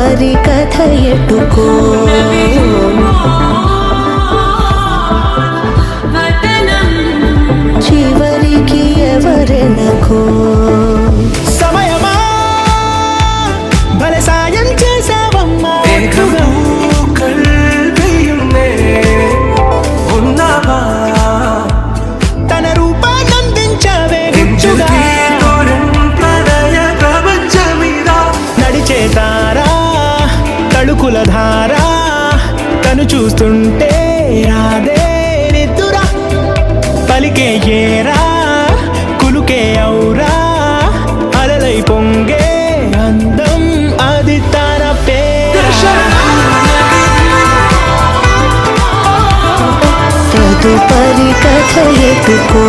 తదుపరి కథ ఎటుకో చివరికి ఎవరెనకో సమయమా భలే సాయం చేసావమ్మా తన రూపాన్నందించావే గుచ్చుగా నడిచే తారా తళుకుల ధారా తను చూస్తుంటే రాదే నిద్దురా పలికే ఏరా కులుకే ఔరా అలలై పొంగే అందం అది తన పేరా తదుపరి కథ ఎటుకో